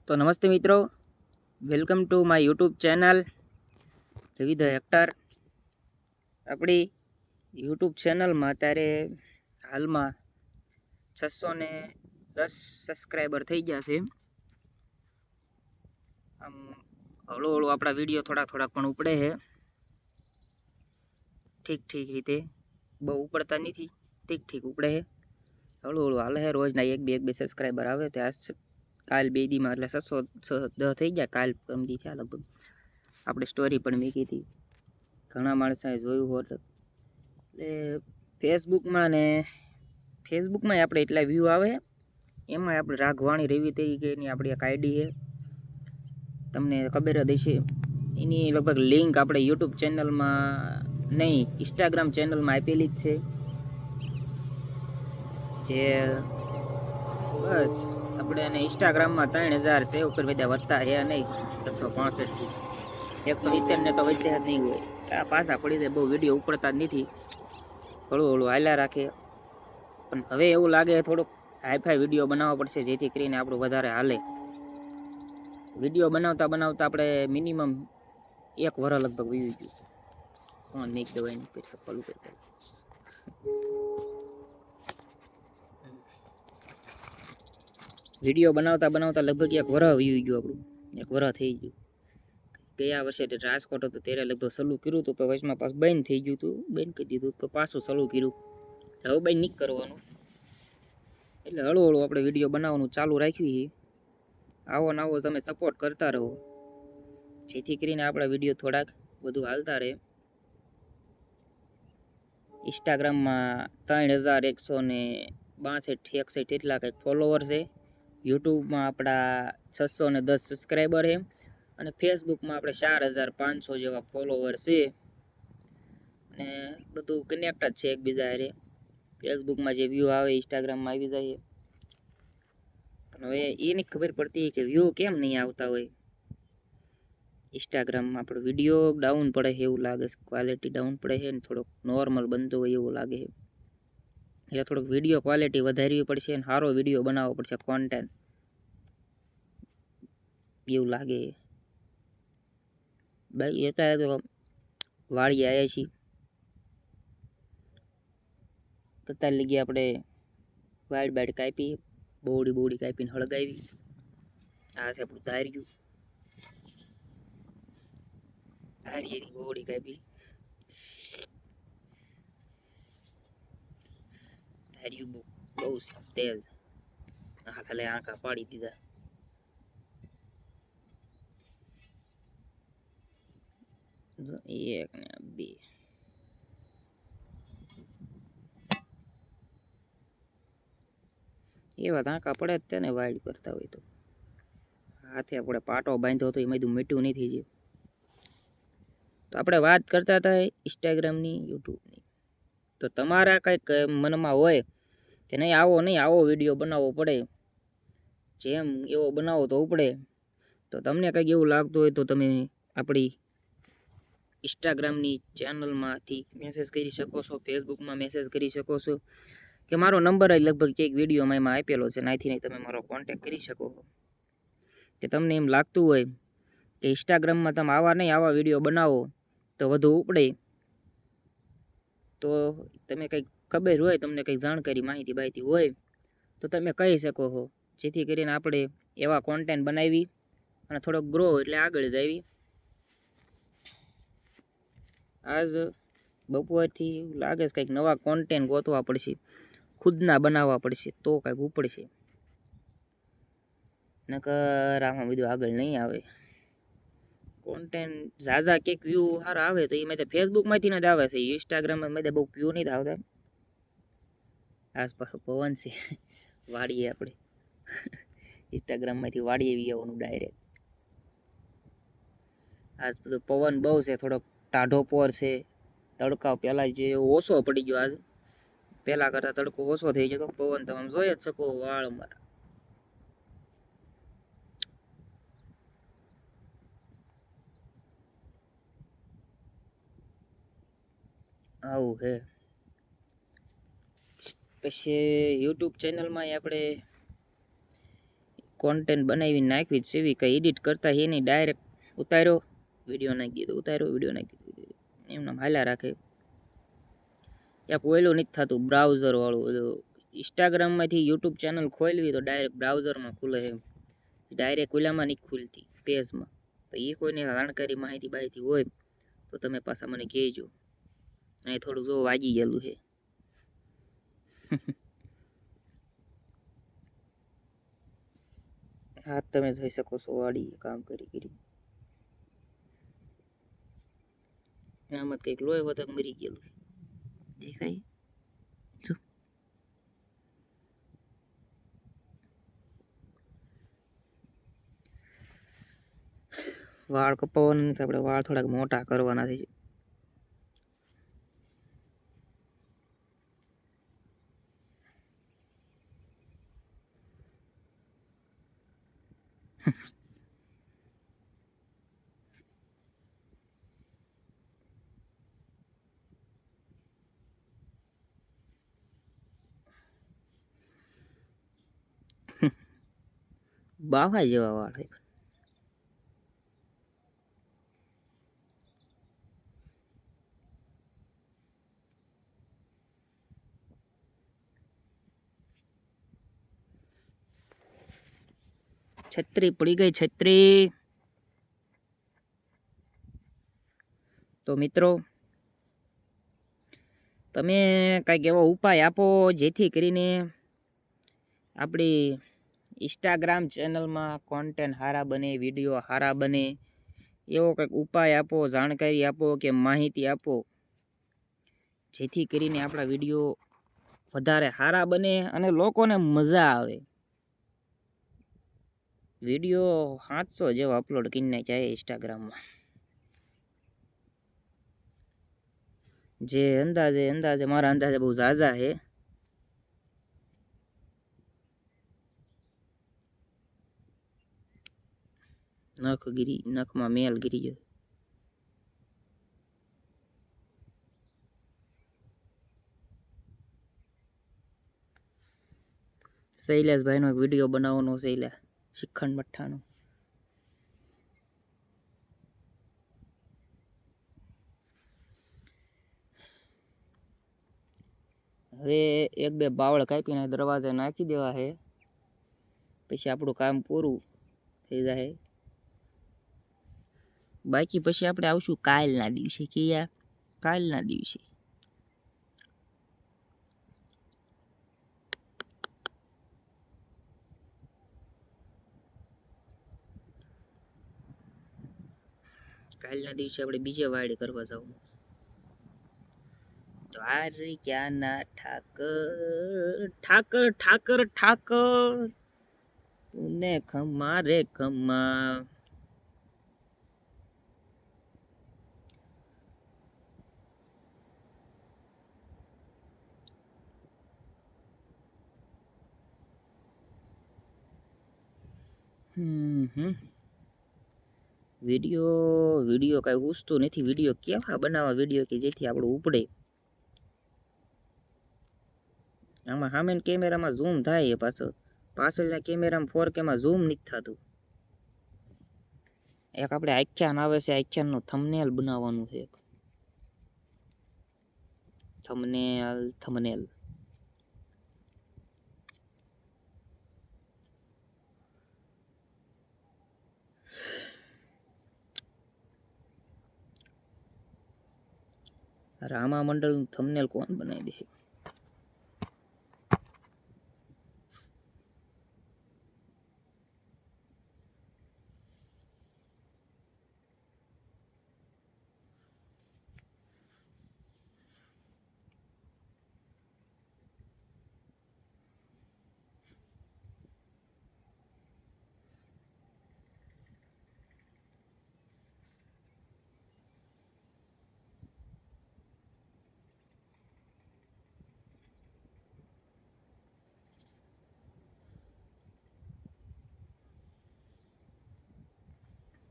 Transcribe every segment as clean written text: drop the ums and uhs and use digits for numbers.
तो नमस्ते मित्रों, welcome to my YouTube channel Ravi the actor. अपनी यूट्यूब चैनल में अत्यारे हाल में 610 सब्सक्राइबर थी गया है। आम हळू हळू अपना वीडियो थोड़ा थोड़ा पण उपड़े है, ठीक ठीक रीते बहु उपड़ता नहीं थी, ठीक ठीक उपड़े है, हळू हळू हाल है। रोज ना एक बे सब्सक्राइबर आवे तो आज काल बे दी में एटले 610 थी गया। काल परमदी थया लगभग। આપણે સ્ટોરી પણ મૂકી હતી, ઘણા માણસોએ જોયું હોત। એટલે ફેસબુકમાં આપણે એટલા વ્યૂ આવે, એમાં આપણે રાઘવાણી રવિ તરીકેની આપણી એક આઈડી છે, તમને ખબર જ હશે। એની લગભગ લિંક આપણે યુટ્યુબ ચેનલમાં નહીં, ઇન્સ્ટાગ્રામ ચેનલમાં આપેલી જ છે। જે બસ આપણે એને ઇન્સ્ટાગ્રામમાં 3000 છે, ઉપર બધા વધતા છે નહીં, 165 થી 170 ને તો વધ્યા જ નહીં હોય। આ પાછા પડી જાય, બહુ વિડીયો ઉપડતા જ નથી, હળુ હળુ હાલ્યા રાખે। પણ હવે એવું લાગે થોડુંક હાઈફાઈ વિડીયો બનાવવા પડશે, જેથી કરીને આપણું વધારે હાલે। વિડીયો બનાવતા બનાવતા આપણે મિનિમમ 1 વર્ષ લગભગ વીવી ગયું। ફોન મેક દેવાય નહીં, પછી સફળ કરતા વિડીયો બનાવતા બનાવતા લગભગ 1 વર્ષ વીવી ગયું આપણું, 1 વર્ષ થઈ ગયું। ગયા વર્ષે રાજકોટ હતું ત્યારે લગભગ ચાલુ કર્યું હતું, પણ વચમાં પાછું બંધ થઈ ગયું હતું, બંધ કરી દીધું તો પાછું ચાલુ કર્યું। હવે બંધ નહીં કરવાનું, એટલે હળુ હળુ આપણે વિડીયો બનાવવાનું ચાલુ રાખ્યું છે। આવો ને આવો તમે સપોર્ટ કરતા રહો, જેથી કરીને આપણા વિડીયો થોડાક વધુ હાલતા રહે। ઇન્સ્ટાગ્રામમાં 3162 એટલા કંઈક ફોલોવર છે, યુટ્યુબમાં આપણા 610 સબસ્ક્રાઈબર છે, અને ફેસબુકમાં આપણે 4500 જેવા ફોલોવર છે। અને બધું કનેક્ટ જ છે એકબીજા હારે। ફેસબુકમાં જે વ્યૂ આવે ઇન્સ્ટાગ્રામમાં આવી જાય, પણ હવે એની ખબર પડતી કે વ્યૂ કેમ નહીં આવતા હોય। ઇન્સ્ટાગ્રામમાં આપણો વિડીયો ડાઉન પડે છે એવું લાગે છે, ક્વોલિટી ડાઉન પડે છે ને થોડોક નોર્મલ બનતો હોય એવું લાગે છે। એટલે થોડોક વિડીયો ક્વોલિટી વધારવી પડશે અને સારો વિડીયો બનાવવો પડશે, કોન્ટેન્ટ એવું લાગે। બાકી અત્યારે તો વાળી આવ્યા છીએ, તત્તાર લગી આપણે વાડ કાપી, બોડી કાપીને હળગાવી। આ છે આપણું ધાર્યું, બોડી કાપી, ધાર્યું બહુ તેજ, ખાલી આંખા પાડી દીધા। એક ને બે એવા આંખા પડે જ તેને વાઇડ કરતા હોય તો। હાથે આપણે પાટો બાંધ્યો હતો, એમાં મીઠું નહીં થઈ ગયું। તો આપણે વાત કરતા હતા ઇન્સ્ટાગ્રામની, યુટ્યુબની। તો તમારા કંઈક મનમાં હોય કે નહીં આવો વિડીયો બનાવવો પડે, જેમ એવો બનાવો તો ઉપડે, તો તમને કંઈક એવું લાગતું હોય તો તમે આપણી ઇન્સ્ટાગ્રામની ચેનલમાંથી મેસેજ કરી શકો છો, ફેસબુકમાં મેસેજ કરી શકો છો, કે મારો નંબર જ લગભગ એક વિડીયોમાં એમાં આપેલો છે, નાથી નહીં તમે મારો કોન્ટેક્ટ કરી શકો છો। કે તમને એમ લાગતું હોય કે ઇન્સ્ટાગ્રામમાં તમે આવા વિડીયો બનાવો તો વધુ ઉપડે, તો તમે કંઈક ખબર હોય, તમને કંઈક જાણકારી માહિતી હોય તો તમે કહી શકો છો, જેથી કરીને આપણે એવા કોન્ટેન્ટ બનાવી અને થોડોક ગ્રો એટલે આગળ જાવી। આજ બપોરથી લાગે છે કંઈક નવા કોન્ટેન્ટ ગોતવા પડશે, ખુદના બનાવવા પડશે, તો કંઈક ઉપડશે, નકર આમાં બધું આગળ નહીં આવે। કોન્ટેન્ટ ઝાઝા કંઈક વ્યૂ સારા આવે તો એમાં ફેસબુકમાંથી જ આવે છે, ઇન્સ્ટાગ્રામમાં બહુ વ્યૂ નહીં આવતા। આસપાસ પવન છે, વાડીએ આપણે ઇન્સ્ટાગ્રામમાંથી વાડીએ આવવાનું ડાયરેક્ટ। આજ બધું પવન બહુ છે, થોડોક ટાઢો પોર છે, તડકા પહેલાં જે ઓછો પડી ગયો, આજ પહેલાં કરતાં તડકો ઓછો થઈ ગયો, પવન તમે જોઈ જ શકો વાળ મારા। આવું છે। પછી યુટ્યુબ ચેનલમાં આપણે કોન્ટેન્ટ બનાવી નાખવી જ સેવી, કંઈ એડિટ કરતા એ નહીં, ડાયરેક્ટ ઉતાર્યો વિડીયો નાખી દીધો, ઉતાર્યો વિડીયો નાખી દીધો, એમને હાલ્યા રાખે. યા કોયલું નથી થતું બ્રાઉઝરવાળું. ઇન્સ્ટાગ્રામમાંથી યુટ્યુબ ચેનલ ખોલવી તો ડાયરેક્ટ બ્રાઉઝરમાં ખુલે છે, ડાયરેક્ટ ઓલામાં નથી ખુલતી પેજમાં. તો એ કોઈને જાણકારી માહિતી બાહિતી હોય તો તમે પાછા મને કહેજો. અહીં થોડુંક જો વાગી ગયેલું છે. હા તમે જોઈ શકો છો વાડી કામ કરી આમાં કંઈક લોહી વધક મરી ગયેલું દેખાય. જો વાળ કપાવવાના નથી, આપણે વાળ થોડાક મોટા કરવાના છે. બાવા જેવા વાળ છે. છત્રી પડી ગઈ છત્રી. તો મિત્રો તમે કંઈક એવો ઉપાય આપો જેથી કરીને આપણી ઇન્સ્ટાગ્રામ ચેનલમાં કોન્ટેન્ટ સારા બને, વિડીયો સારા બને. એવો કંઈક ઉપાય આપો, જાણકારી આપો કે માહિતી આપો જેથી કરીને આપણા વિડીયો વધારે સારા બને અને લોકોને મજા આવે. વિડીયો 700 જેવા અપલોડ કરી નાખ્યા ઇન્સ્ટાગ્રામમાં, જે અંદાજે મારા અંદાજે બહુ ઝાઝા છે. નખમાં મેલ ગીરી ગયો. શૈલેષભાઈનો વિડીયો બનાવવાનો છે, શિખંડ મઠ્ઠાનો. હવે એક બે બાવળ કાપીને દરવાજે નાખી દેવા છે, પછી આપણું કામ પૂરું થઈ જાય. બાકી પછી આપણે આવશું કાલના દિવસે. કાલના દિવસે આપણે બીજે વાડી કરવા જવું. દ્વારિકાના ઠાકર ઠાકર ને ખમા રે ખમા. વિડીયો કઈ ઉસતું નથી. વિડીયો કેવા બનાવવા વિડીયો કે જેથી આપણું ઉપડે. આમાં સામેના કેમેરામાં ઝૂમ થાય, પાછળના કેમેરામાં 4K માં ઝૂમ નથી થતું. એક આપણે આખ્યાન આવે છે, આખ્યાનનું થંબનેલ બનાવવાનું છે. થંબનેલ રામા મંડળનું થંબનેલ કોણ બનાવી દે?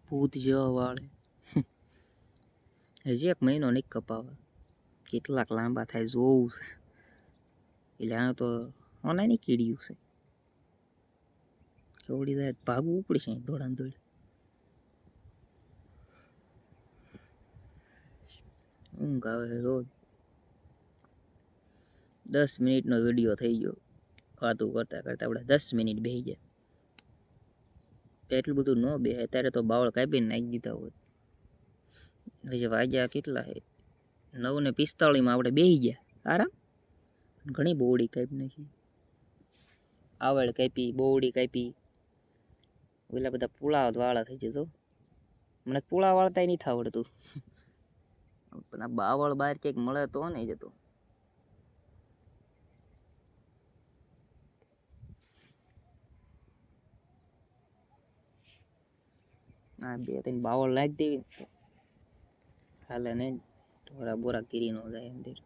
ભૂત જેવા વાળ. હજી એક મહિનો નહીં કપાવા, કેટલાક લાંબા થાય જોવું છે. એટલે આ તો ઓનલાઈન કીડ્યું છે. કેવડી જાય ભાગવું પડશે દોડાને દોડ. ઊંઘ આવે રોજ. 10 મિનિટનો વિડીયો થઈ ગયો. વાતું કરતા કરતા આપણે 10 મિનિટ બેસી ગયા. એટલું બધું ન બે અત્યારે તો બાવળ કાપીને નાખી દીધા હોય. હજી વાગ્યા કેટલા છે? 9:45 આપણે બેસી ગયા. આરામ ઘણી બોવડી કાપી નાખી. આવડ કાપી, બોવડી કાપી. ઓલા બધા પુળા વાળા થઈ જતો. મને પુળા વાળતા નહીં આવડતું. પણ આ બાવળ બહાર કંઈક મળે તો નહીં જતો. આ 2-3 બાવળ લાગી દેવી હાલે નહીં. થોડા બોરા કીરી ન જાય અંદર.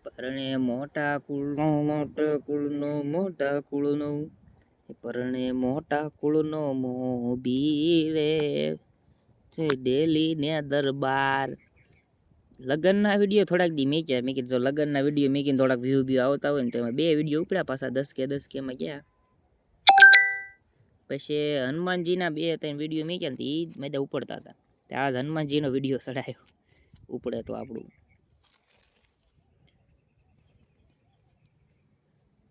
પરણે મોટા કુળનો મોટા કુળનો પરણે મોટા કુળનો મોભી છે ડેલી ને દરબાર. લગ્નના વિડીયો થોડાક દી મેક્યા. મેં કીધું જો લગ્નના વિડીયો મેકીને થોડાક વ્યૂ આવતા હોય ને તો એમાં 2 વિડીયો ઉપડ્યા પાછા 10K માં ગયા. પછી હનુમાનજીના 2-3 વિડીયો મેક્યા ને એ મેં ઉપડતા હતા. આજ હનુમાનજીનો વિડીયો ચડાયો ઉપડે તો આપણું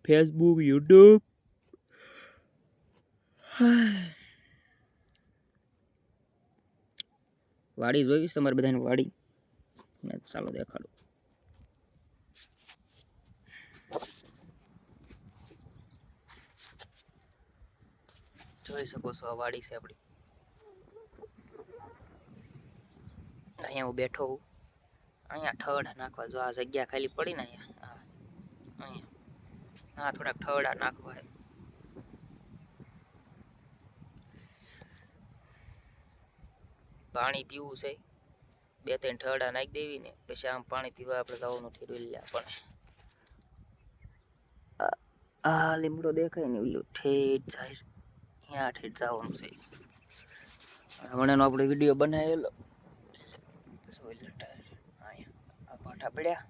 ફેસબુક, યુટ્યુબ. વાડી જોઈશ તમારે બધાને વાડી? ચાલો દેખાડું. જોઈ શકો છો આ વાડી છે આપણી. અહીંયા હું બેઠો હું. અહીંયા ઠવડા નાખવા જો આ જગ્યા ખાલી પડી ને અહીંયા હા થોડાક ઠવડા નાખવા. પાણી પીવું છે. 2-3 ઠવડા નાખી દેવી ને પછી આમ પાણી પીવા આપણે જવાનું થયું. પણ આ લીમડો દેખાય ને ઓલું ઠેઠ જાય ત્યાં ઠેઠ જવાનું છે. હમણાંનો આપણે વિડીયો બનાવેલો. આ પાઠા પડ્યા.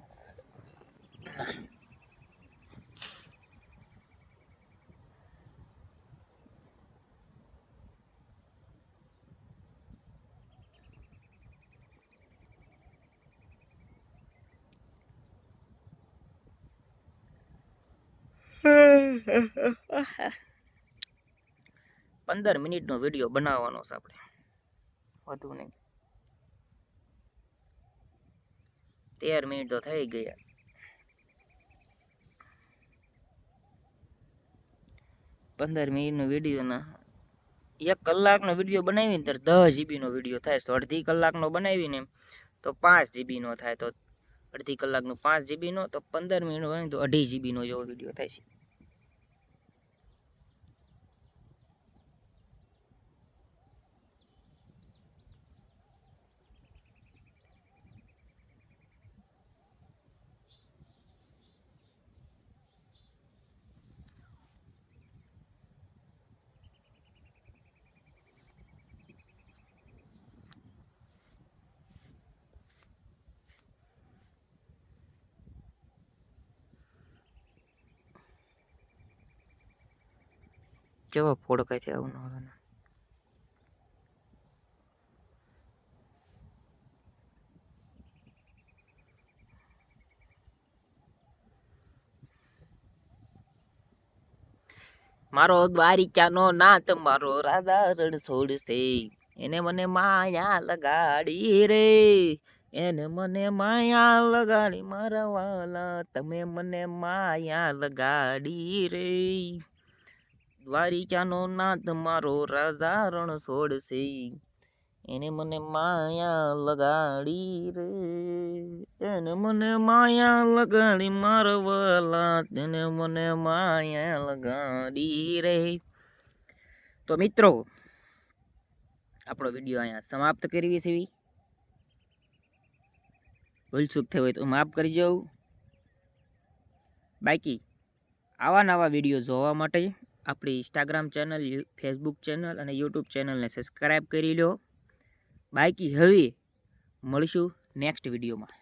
પંદર મિનિટનો વિડીયો બનાવવાનો છે આપણે, વધુ નહીં. 13 મિનિટ તો થઈ ગયા. 15 મિનિટનો વિડીયો ના 1 કલાકનો વિડીયો બનાવીને ત્યારે 10 GB નો વિડીયો થાય. તો અડધી કલાકનો બનાવીને તો 5 GB નો થાય. તો અડધી કલાકનો 5 GB નો તો 15 મિનિટ બનાવી તો 2.5 GB નો જેવો વિડીયો થાય છે. કેવો ફોડકાય છે આવનારાના. મારો દ્વારિકાનો નાથ મારો રાધા રણ છોડશે, એને મને માયા લગાડી રે, એને મને માયા લગાડી મારા વાલા, તમે મને માયા લગાડી રે. દ્વારિકાનો નાથ મારો રાજા રણ છોડશે, એને મને માયા લગાડી રે, એને મને માયા લગાડી મારા વાલા, તેને મને માયા લગાડી રે. તો મિત્રો આપણો વિડીયો અહીંયા સમાપ્ત કરવી છે. ભૂલચૂક થઈ હોય તો માફ કરી જાઉં. બાકી આવા નવા વિડીયો જોવા માટે આપણી ઇન્સ્ટાગ્રામ ચેનલ, ફેસબુક ચેનલ અને યુટ્યુબ ચેનલને સબસ્ક્રાઈબ કરી લો. બાકી હવે મળીશું નેક્સ્ટ વિડીયોમાં.